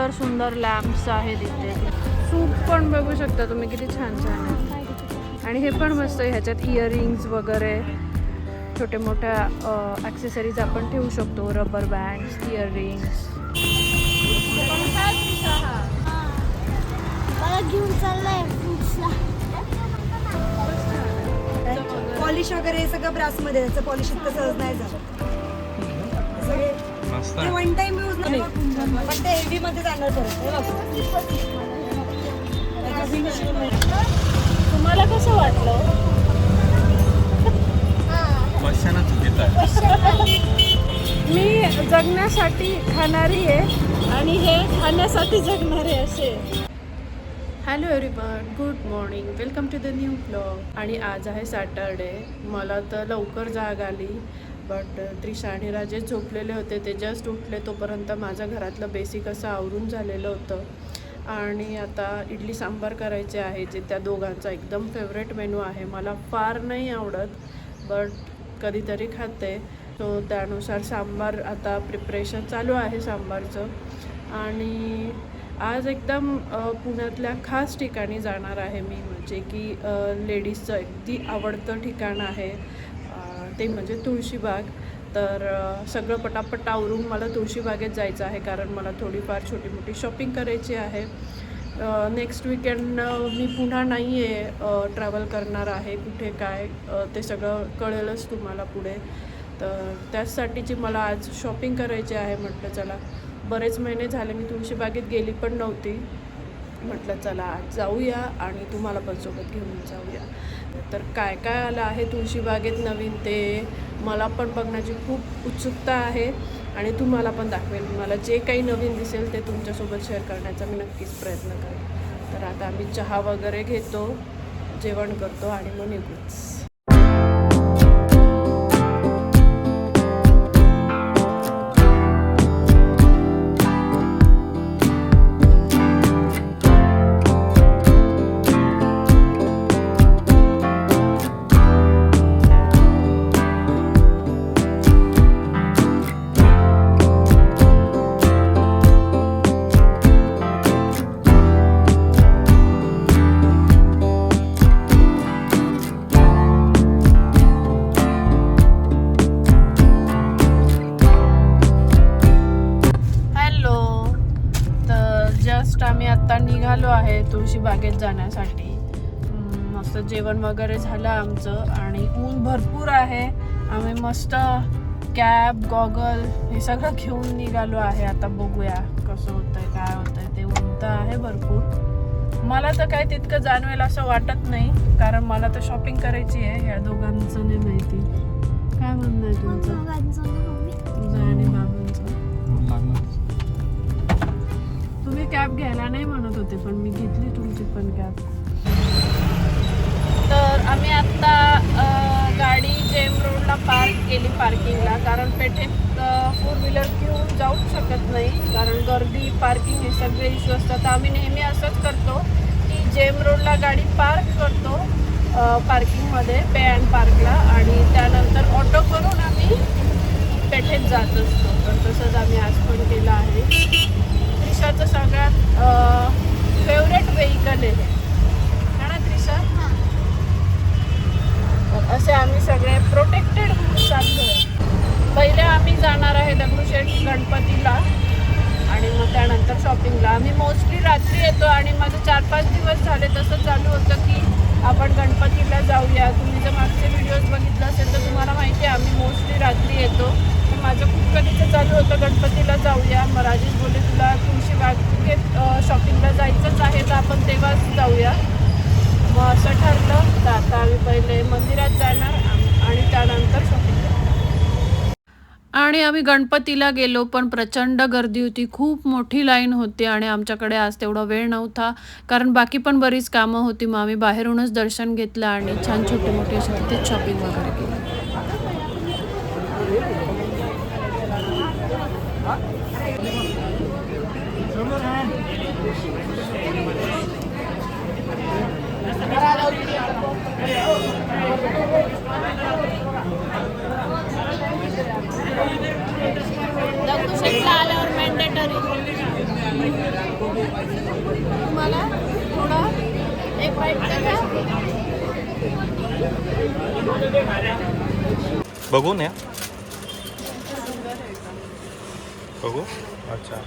सुंदर सुंदर लॅम्प्स आहेत इथे. सूप पण बघू शकता तुम्ही किती छान छान आहे. आणि हे पण मस्त आहे, ह्याच्यात इयरिंग्स वगैरे छोटे मोठ्या ॲक्सेसरीज आपण ठेवू शकतो. Rubber bands, earrings. घेऊन चाललंय पॉलिश वगैरे सगळं ब्रासमध्ये, त्याचं पॉलिश इतकं सहज नाही झालं. ते वन टाइम यूज नाही पण ते हेवी मध्ये जाणार परत. तुम्हाला कसं वाटलं? मी जगण्यासाठी खाणारी आहे आणि हे खाण्यासाठी जगणारे असे. Hello everyone, good morning, welcome to the new blog. आणि आज आहे सॅटरडे. मला तर लवकर जाग आली, बट त्रिशा आणि राजेश झोपलेले होते. ते जस्ट उठले तोपर्यंत माझ्या घरातलं बेसिक असं आवरून झालेलं होतं. आणि आता इडली सांबार करायचे आहे, जे त्या दोघांचा एकदम फेवरेट मेनू आहे. मला फार नाही आवडत, बट कधीतरी खाते. सो त्यानुसार सांबार आता प्रिपरेशन चालू आहे सांबारचं. आणि आज एकदम पुण्यातल्या खास ठिकाणी जाणार आहे मी, म्हणजे की लेडीजचं अगदी आवडतं ठिकाण आहे, ते म्हणजे तुळशीबाग. तर सगळं पटापट आवरून मला तुळशीबागेत जायचं आहे, कारण मला थोडीफार छोटी मोठी शॉपिंग करायची आहे. नेक्स्ट वीकेंड मी पुन्हा नाही आहे, ट्रॅव्हल करणार आहे. कुठे काय ते सगळं कळेलच तुम्हाला पुढे. तर त्याचसाठीची मला आज शॉपिंग करायची आहे. म्हटलं चला, बरेच महिने झाले मी तुळशीबागेत गेली पण नव्हती. म्हटलं चला आज जाऊया आणि तुम्हाला पण सोबत घेऊन जाऊया. तर काय काय आलं आहे तुळशीबागेत नवीन ते मला पण बघण्याची खूप उत्सुकता आहे आणि तुम्हाला पण दाखवेल. मला जे काही नवीन दिसेल ते तुमच्यासोबत शेअर करण्याचा मी नक्कीच प्रयत्न करेन. तर आता आम्ही चहा वगैरे घेतो, जेवण करतो आणि मग निघूच. आम्ही आत्ता निघालो आहे तुळशीबागेत जाण्यासाठी. मस्त जेवण वगैरे झालं आमचं आणि ऊन भरपूर आहे. आम्ही मस्त कॅब, गॉगल हे सगळं घेऊन निघालो आहे. आता बघूया कसं होतंय, काय होतंय. ते ऊन तर आहे भरपूर. मला तर काय तितकं जाणवेल असं वाटत नाही, कारण मला तर शॉपिंग करायची आहे. ह्या दोघांचं नाही माहिती. काय म्हणणं आहे तुमचं? तुझं आणि बाबांचं. तुम्ही कॅब घ्यायला नाही म्हणत होते, पण मी घेतली तुमची पण कॅब. तर आम्ही आत्ता गाडी जेम रोडला पार्क केली पार्किंगला, कारण पेठेत 4 व्हीलर घेऊन जाऊ शकत नाही, कारण गर्दी, पार्किंग हे सगळे इश्यू असतात. आम्ही नेहमी असंच करतो की जेम रोडला गाडी पार्क करतो पार्किंगमध्ये, पे अँड पार्कला, आणि त्यानंतर ऑटो करून आम्ही पेठेत जात असतो. तर तसंच आम्ही आज पण केलं आहे. त्रिशाचं सगळ्यात फेवरेट व्हेकल आहे ना त्रिशा? असे आम्ही सगळे प्रोटेक्टेड चाललो आहे. पहिले आम्ही जाणार आहे दगडूशेठ गणपतीला आणि मग त्यानंतर शॉपिंगला. आम्ही मोस्टली रात्री येतो आणि माझं 4-5 दिवस झाले तसं चालू होतं की आपण गणपतीला जाऊया. तुम्ही जर मागचे व्हिडिओज बघितलं असेल तर तुम्हाला माहिती आहे आम्ही मोस्टली रात्री येतो. माझं खूप कधीचं चालू होतं गणपतीला जाऊया. मग राजेश बोलले तुला तुळशीबागेत शॉपिंगला जायचंच आहे तर आपण तेव्हाच जाऊया. मग असं ठरलं. तर आता आम्ही पहिले मंदिरात जाणार आणि त्यानंतर शॉपिंगला. आणि आम्ही गणपतीला गेलो, पण प्रचंड गर्दी होती, खूप मोठी लाईन होती आणि आमच्याकडे आज तेवढा वेळ नव्हता, कारण बाकी पण बरीच कामं होती. मग आम्ही बाहेरूनच दर्शन घेतलं आणि छान छोटे मोठे असे तिथेच शॉपिंग वगैरे केली. दगडूशेठला आल्यावर मॅन्डेटरी बघू ना बघू. अच्छा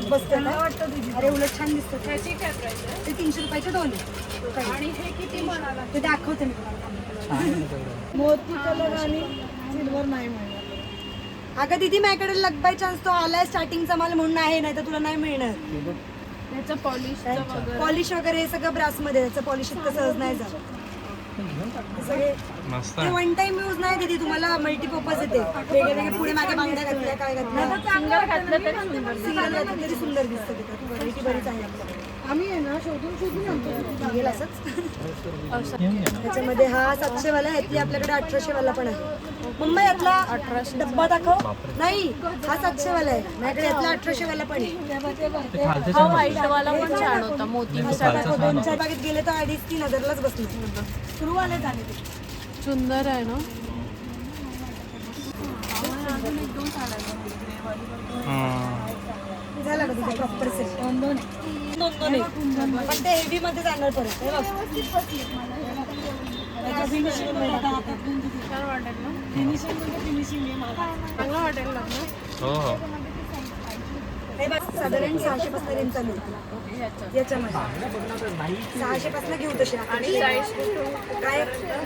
बसते अरे उलट छान दिसतं. त्याची काय प्राइस आहे? ते 300 रुपयाचे 2 आहे. आणि हे किती म्हणाला? ते दाखवते मी तुम्हाला. मोती कलर आणि सिल्वर नाही मिळणार. अगं दीदी माझ्याकडे लक बाय चान्स तो आलाय स्टार्टिंगचा माल म्हणून आहे, नाही तर तुला नाही मिळणार. त्याचं पॉलिश वगैरे पॉलिश वगैरे हे सगळं ब्रास मध्ये, त्याचं पॉलिश इतकं सहज नाही जात. हे सगळे मस्त ते वन टाइम यूज नाही दीदी, तुम्हाला मल्टीपर्पज येते. वेगळे वेगळे पुढे मागे बांगड्या घातल्या काय घातल्या, सिंगल घातलं तरी सुंदर सिंगल घातलं तरी सुंदर दिसतं. तिथं व्हरायटी बरीच आहे आपल्याकडे. आम्ही आहे ना शोधून शोधून आणतो निघेल असंच. त्याच्यामध्ये हा 700 वाला आहे, ती आपल्याकडे 1800 वाला पण आहे. मुंबई यातला 1800 डब्बा दाखव. नाही हा 700 वाला आहे माझ्याकडे, यातला 1800 वाला पण आहे. हा व्हाईट वाला पण छान होता मोती. 2-4 बागेत गेले तर 2,500-3 हजारलाच बसले. सुरू आले झाले ते सुंदर आहे ना. झालं का तुझं प्रॉपर सेट? 2-2 पण ते हेवी मध्ये जाणार परत. हे बघ. त्याचं finishing बघ. छान वाटेल ना. चांगलं वाटेल ना. हो हो. हे बघ साधारण 600 पासून रेंज चालू आहे याच्यामध्ये. 600 पासून घेऊ तशी आणि साईज काय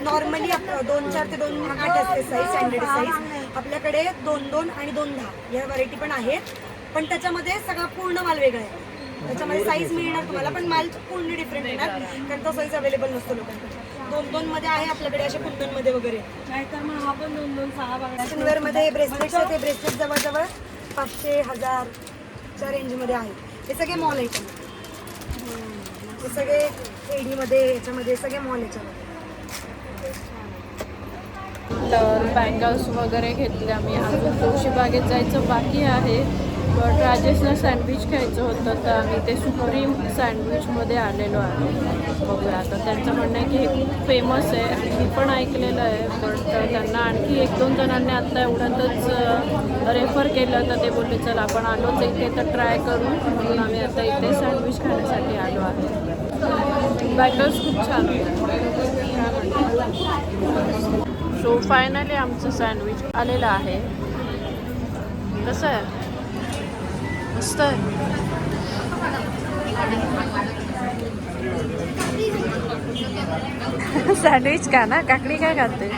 नॉर्मली 2-4 ते 2-8 असते साईज, स्टँडर्ड साईज. आपल्याकडे 2-2 आणि 2-10 या व्हरायटी पण आहेत, पण त्याच्यामध्ये सगळा पूर्ण माल वेगळा आहे. त्याच्यामध्ये साईज मिळणार तुम्हाला, पण माल पूर्ण डिफरंट येणार, कारण तो साईज अवेलेबल नसतो लोकांकडे. 2-2 मध्ये आहे आपल्याकडे, अशा कुंदन मध्ये वगैरे. नाहीतर मग हा पण 2-2-6 सिल्वर मध्ये ब्रेसलेट्स आहे, ते ब्रेसलेट जवळजवळ 500-1000च्या रेंजमध्ये आहे. हे सगळे मॉल आहेत, हे सगळे एडी मध्ये, याच्यामध्ये सगळे मॉल याच्यामध्ये. तर बँगल्स वगैरे घेतले आम्ही. अजून तुळशीबागेत जायचं बाकी आहे, बट राजेशला सँडविच खायचं होतं, तर आम्ही ते सुप्रीम सँडविचमध्ये आलेलो आहे. बघूया आता. त्यांचं म्हणणं आहे की हे खूप फेमस आहे आणि मी पण ऐकलेलं आहे, बट त्यांना आणखी 1-2 जणांनी आत्ता एवढ्यातच रेफर केलं, तर ते बोलले चल आपण आलोच इथे तर ट्राय करू, म्हणून आम्ही आता इथे सँडविच खाण्यासाठी आलो आहे. बँगल्स खूप छान होते. सो फायनली आमचं सँडविच आलेलं आहे. कसं आहे? मस्त आहे. सँडविच का ना, काकडी काय खाते?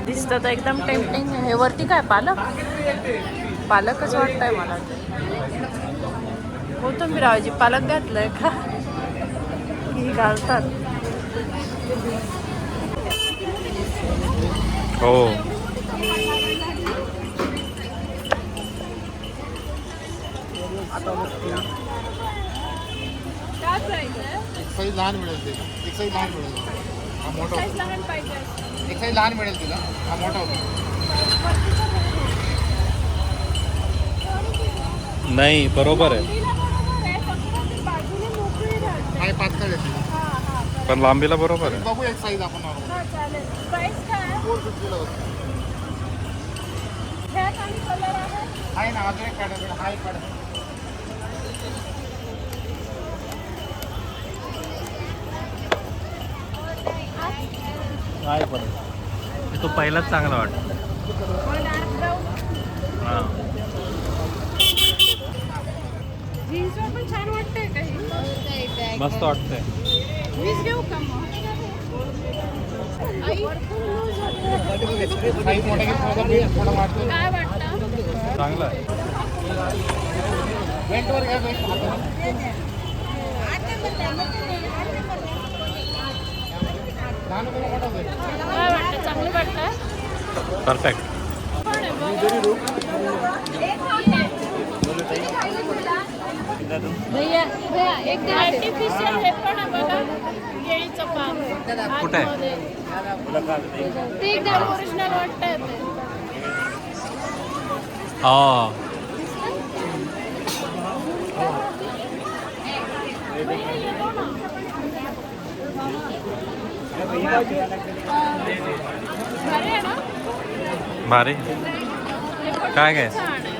दिसतं तर एकदम टेम्पटिंग आहे. वरती काय पालक? पालकच वाटतंय मला ते. कोथिंबीर पालक घातलंय का? ही घालतात. हो काय प्राइस आहे? एक साईज लहान मिळेल तिला, एक साईज लहान मिळेल. हा मोठा साईज होतो. लहान पाहिजे. एक साईज लहान मिळेल तिला, हा मोठा होतो. नाही बरोबर आहे, काय पातळ आहे तिला. पण लांबीला बरोबर आहे. बघू एक साईज आपण नॉर्मल. चालेल. प्राइस काय आहे? 450 होतं. ह्यात आणि कलर आहे. आहे ना, अजून एक कॅटेगरी, हा एक कॅटेगरी. काय पण तो पहिलाच चांगला वाटतो. Dark brown. हां जीन्सवर पण छान वाटतंय काही. मस्त वाटतंय. वीस घेऊ का मग? आई साईज मोठा घेतला थोडा वाटतो. काय वाटतं? चांगला आहे. रेंटवर घ्या एक हाताने. लहान होतं मोठा होतं. काय वाटतं? चांगलं वाटतं? परफेक्ट. पण आहे बघ. भैया एक आर्टिफिशियल हे पण आहे बघा, केळीचं पान कुठे आहे? आतमध्ये. ते एकदम ओरिजिनल वाटतंय ते. हां भैया ये दो ना. भारी आहे ना? भारी. हे पण काय घ्यायचं? छान आहे.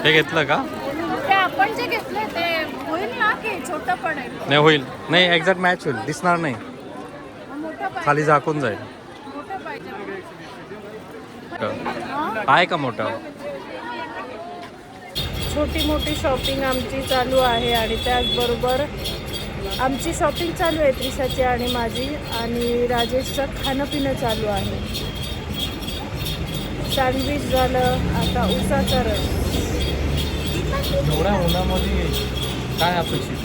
हे घेतलं का? ते आपण जे घेतले ते होईल ना की छोटं पडेल? नाही होईल. नाही एक्झॅक्ट मॅच होईल. दिसणार नाही. मोठं पाहिजे. खाली झाकून जाईल. मोठं पाहिजे. आहे का मोठं? छोटी मोठी शॉपिंग आमची चालू आहे आणि त्याचबरोबर आमची शॉपिंग चालू आहे त्रिशाची आणि माझी, आणि राजेशचं खाणं पिणं चालू आहे. सँडविच झालं, आता उसाचा रस. एवढ्या उन्हामध्ये काय अपेक्षित?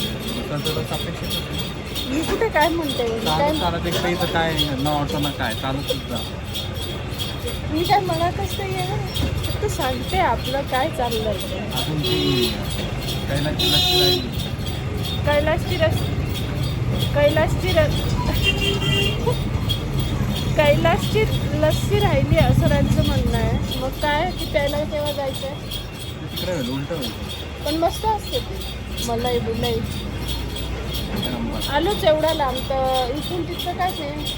अपेक्षित मी कुठे काय म्हणते, चालत इकडे इथं काय न ऑटो ना काय चालत सुद्धा. मी काय म्हणतच नाही आहे, फक्त सांगते आपलं काय चाललंय. अजून ती कैलाची लस्सी राहिली. कैलाशची रस कैलाशची लस्सी राहिली असं त्यांचं म्हणणं आहे. मग काय की प्यायला केव्हा जायचं आहे? तिकडे होईल उलट होईल. पण मस्त असते ती मलाई बिलाई. आलोच एवढा लांब तर इथून तिथं काय नाही.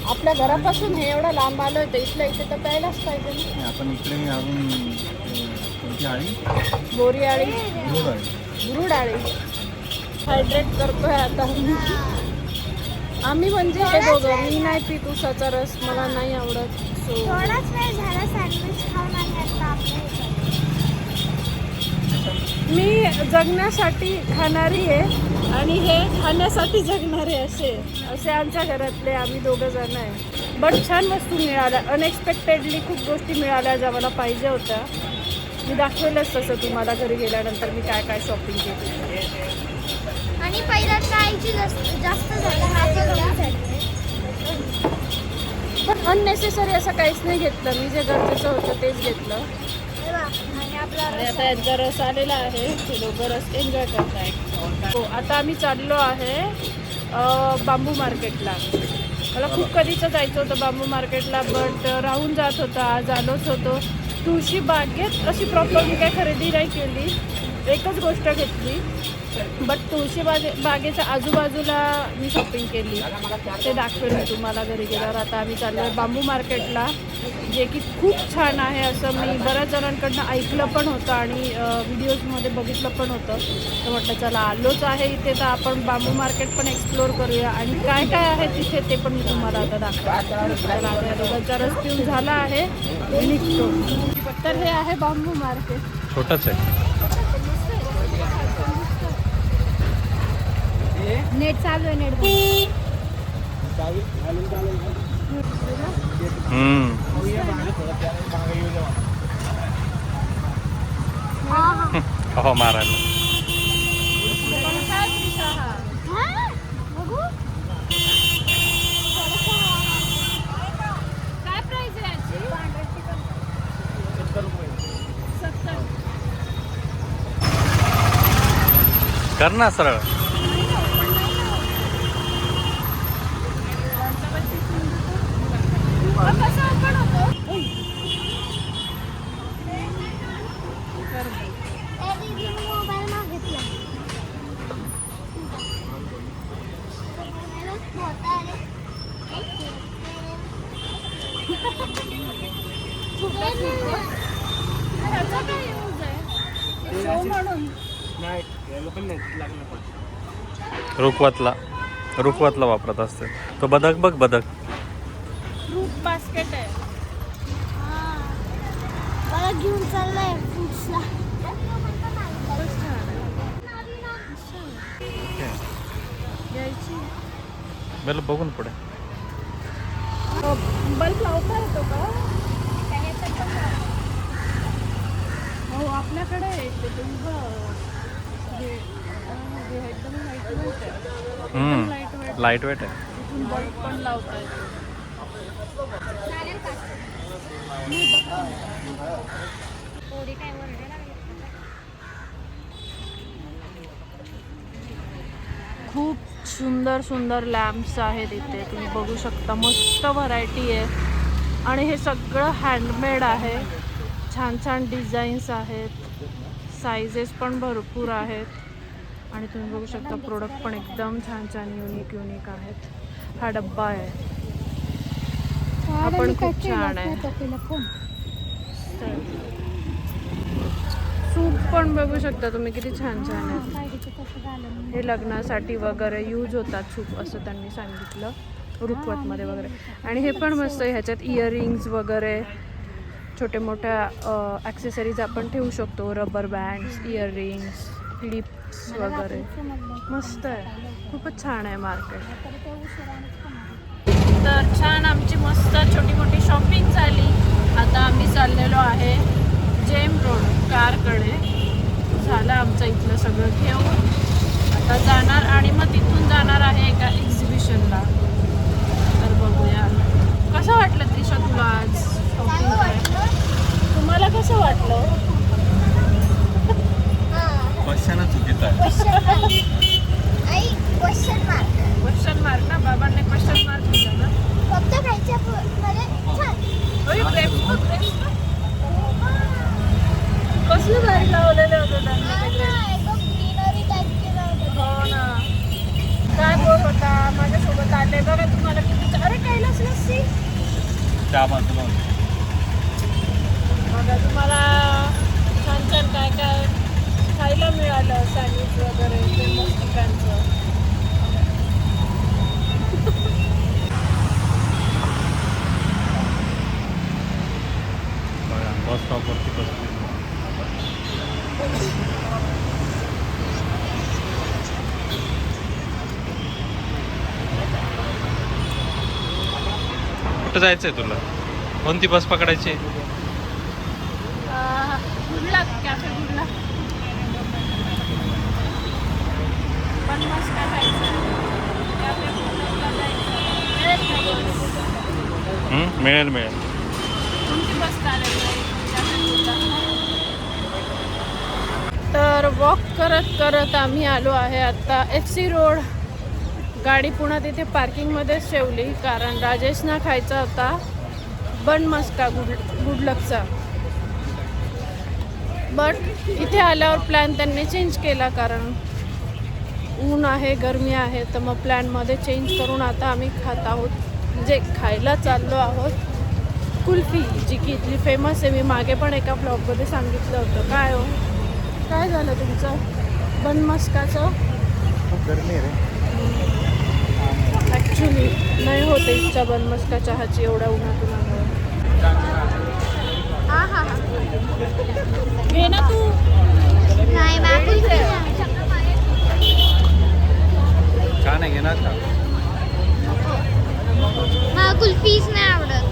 आपल्या घरापासून हे एवढं लांब आलोय तर इथल्या इथे तर प्यायलाच पाहिजे ना. आपण इकडे अजून कोणती आळी? बोरी आळी, दूध आळी. गुरुड आळी. हायड्रेट करतोय आता आम्ही. म्हणजे हे दोघं. मी नाही पीत उसाचा रस, मला नाही आवडत. सो थोडाच वेळ झाला सँडविच खाऊन आणि आता आपल्या मी जगण्यासाठी खाणारी आहे आणि हे खाण्यासाठी जगणारे असे आमच्या घरातले आम्ही दोघं जण आहे. बट छान वस्तू मिळाल्या. अनएक्सपेक्टेडली खूप गोष्टी मिळाल्या ज्या मला पाहिजे होत्या. मी दाखवेलच तसं तुम्हाला घरी गेल्यानंतर मी काय काय शॉपिंग केली. आणि पहिल्या काहीची जास्त झालं पण अननेसेसरी असं काहीच नाही घेतलं. मी जे गरजेचं होतं तेच घेतलं. आणि आपला आणि आता यांचा रस आलेला आहे. ते लोक रस एन्जॉय करत आहेत. हो, आता आम्ही चाललो आहे बांबू मार्केटला. मला खूप कधीचं जायचं होतं बांबू मार्केटला, बट राहून जात होतं. आज आलोच होतो. तुळशी बागेत अशी प्रॉपर मी काही खरेदी नाही केली, एकच गोष्ट घेतली. बट तुळशी बागेच्या आजूबाजूला मी शॉपिंग केली. ते दाखवेल मी तुम्हाला घरी गेल्यावर. आता आम्ही चाललो आहे बांबू मार्केटला, जे की खूप छान आहे असं मी बऱ्याच जणांकडनं ऐकलं पण होतं आणि व्हिडिओजमध्ये बघितलं पण होतं. तर म्हटलं चला आलोच आहे इथे तर आपण बांबू मार्केट पण एक्सप्लोअर करूया आणि काय काय आहे तिथे ते पण मी तुम्हाला आता दाखवते. दोघांचा रस पिऊन झाला आहे, निघतो. तर हे आहे बांबू मार्केट. छोटंच आहे. नेट चालू आहे. नेट हो मारायला. काय प्राइस आहे याची? 70. कर ना सरळ. कसं ओपन होतो? मोबाईल मागितला. ह्याचा काय यूज आहे? शो म्हणून. रुखवतला वापरत असते. तो बदक बघ, बदक. फ्रूट बास्केट आहे. मला घेऊन चाललंय फ्रुट्सला. बरं बघून पुढे. बल्ब लावता येतो का? हो आपल्याकडे आहे ते एकदम लाईट आहे. लाईट वेट आहे. इथून बल्ब पण लावता येतो. थोडी काय वरडे लागली. खूप सुंदर सुंदर लॅम्प्स आहेत इथे, तुम्ही बघू शकता. मस्त व्हरायटी आहे आणि हे सगळं हँडमेड आहे. छान छान डिझाईन्स आहेत, साईजेस पण भरपूर आहेत आणि तुम्ही बघू शकता प्रोडक्ट पण एकदम छान छान युनिक युनिक आहेत. हा डब्बा आहे, हा पण खूप छान आहे. सूप पण बघू शकता तुम्ही किती छान छान आहे. हे लग्नासाठी वगैरे यूज होतात सूप असं त्यांनी सांगितलं रुखवतमध्ये वगैरे. आणि हे पण मस्त आहे, ह्याच्यात इयरिंग्स वगैरे छोटे मोठ्या ॲक्सेसरीज आपण ठेवू शकतो, रबर बँड्स, इयरिंग्स, क्लिप्स वगैरे. मस्त आहे, खूपच छान आहे मार्केट. तर छान आमची मस्त छोटी मोठी शॉपिंग झाली. आता आम्ही चाललेलो आहे जेम रोड कारकडे. झालं आमचं इथलं सगळं घेऊन, आता जाणार आणि मग तिथून जाणार आहे एका एक्झिबिशनला. तर बघूया कसं वाटलं त्रिशा तुला आज शॉपिंग करायला? तुम्हाला कसं वाटलं? क्वेश्चन चुकीचा आहे. क्वेश्चन मार्क ना, बाबांनी क्वेश्चन मार्क दिला ना. फक्त खायच्या मध्ये छान. ग्रेप्स बघ, ग्रेप्स बघ. कसलं भारी लावलेलं होतं त्यांनी ते grapes. हो ना, काय बोल होता माझ्यासोबत आले बघा. तुम्हाला किती, अरे कैलास लस्सी त्या बाजूला होती. बघा तुम्हाला छान छान काय काय खायला मिळालं, सँडविच वगैरे फेमस ठिकाणचं. बघा बस स्टॉपवरती बसली. कुठं जायचंय तुला? कोणती बस पकडायची? Good luck, cafe good luck. पण मस्त खायचं, कॅफे गुडलकला जायचं. मिळेल मिळेल. कोणती बस चालेल कॅफे गुडलक? तर वॉक करत करत आम्ही आलो आहे आता FC रोड. गाडी पुन्हा तिथे पार्किंगमध्येच ठेवली कारण राजेशना खायचा होता बन मस्का गुडलकचा. बट इथे आल्यावर प्लॅन त्यांनी चेंज केला कारण ऊन आहे, गरमी आहे. तर मग प्लॅनमध्ये चेंज करून आता आम्ही खात आहोत, म्हणजे खायला चाललो आहोत कुल्फी, जी की इथली फेमस आहे. मी मागे पण एका ब्लॉगमध्ये सांगितलं होतं. काय हो, काय झालं तुमचं बन मस्काचं? खूप गरमी आहे रे. ॲक्च्युली नाही होते इच्छा बन मस्का चहाची एवढ्या उन्हातून आल्यावर. हां हां हां, घे ना तू. नाही छान आहे, घेणार का? मला कुल्फीच नाही आवडत.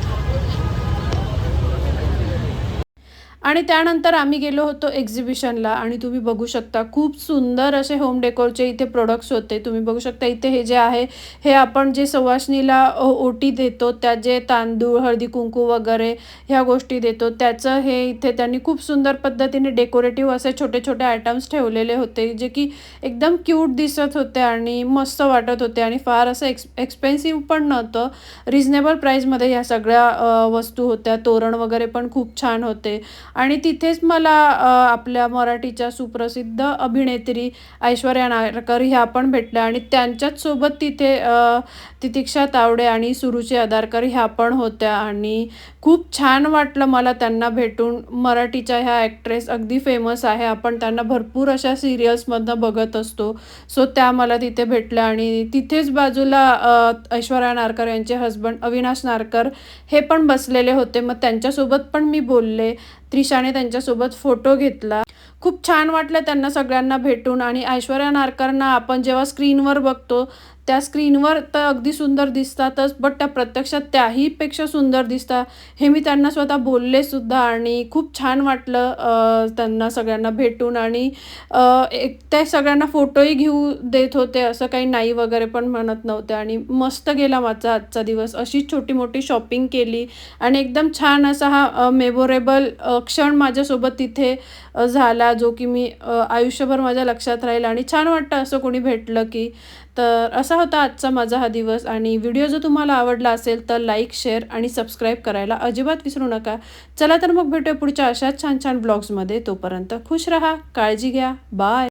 आणि त्यानंतर आम्ही गेलो होतो एक्झिबिशनला आणि तुम्ही बघू शकता खूप सुंदर असे होम डेकोरचे इथे प्रोडक्ट्स होते. तुम्ही बघू शकता इथे हे जे आहे हे आपण जे सवासणीला ओटी देतो, त्या जे तांदूळ, हळदी कुंकू वगैरे ह्या गोष्टी देतो, त्याचं हे इथे त्यांनी खूप सुंदर पद्धतीने डेकोरेटिव्ह असे छोटे छोटे आयटम्स ठेवलेले होते, जे की एकदम क्यूट दिसत होते आणि मस्त वाटत होते आणि फार असं एक्सपेन्सिव्ह पण नव्हतं. रिजनेबल प्राईजमध्ये ह्या सगळ्या वस्तू होत्या. तोरण वगैरे पण खूप छान होते. आणि तिथेच मला आपल्या मराठीच्या सुप्रसिद्ध अभिनेत्री ऐश्वर्या नारकर ह्या पण भेटल्या आणि त्यांच्याच सोबत तिथे तितिक्षा तावडे आणि सुरुची अदारकर ह्या पण होत्या आणि खूप छान वाटलं मला त्यांना भेटून. मराठीच्या ह्या ॲक्ट्रेस अगदी फेमस आहे, आपण त्यांना भरपूर अशा सिरियल्समधनं बघत असतो. सो त्या मला तिथे भेटल्या आणि तिथेच बाजूला ऐश्वर्या नारकर यांचे हजबंड अविनाश नारकर हे पण बसलेले होते. मग त्यांच्यासोबत पण मी बोलले, त्रिशाने त्यांच्यासोबत फोटो घेतला. खूप छान वाटलं त्यांना सगळ्यांना भेटून. आणि ऐश्वर्या नारकरना आपण जेव्हा स्क्रीनवर बघतो त्या स्क्रीनवर तर अगदी सुंदर दिसतातच, बट त्या प्रत्यक्षात त्याहीपेक्षा सुंदर दिसतात हे मी त्यांना स्वतः बोलले सुद्धा. आणि खूप छान वाटलं त्यांना सगळ्यांना भेटून. आणि त्या सगळ्यांना फोटोही घेऊ देत होते, असं काही नाही वगैरे पण म्हणत नव्हते. आणि मस्त गेला माझा आजचा दिवस. अशी छोटी मोठी शॉपिंग केली आणि एकदम छान असा हा मेमोरेबल क्षण माझ्यासोबत तिथे झाला, जो की मी आयुष्यभर माझ्या लक्षात राहील. आणि छान वाटतं असं कोणी भेटलं की. तर असा होता आजचा माझा हा दिवस आणि व्हिडिओ जर तुम्हाला आवडला असेल तर लाईक शेअर आणि सबस्क्राईब करायला अजिबात विसरू नका. चला तर मग भेटूया पुढच्या अशाच छान छान ब्लॉग्समध्ये. तोपर्यंत खुश राहा, काळजी घ्या, बाय.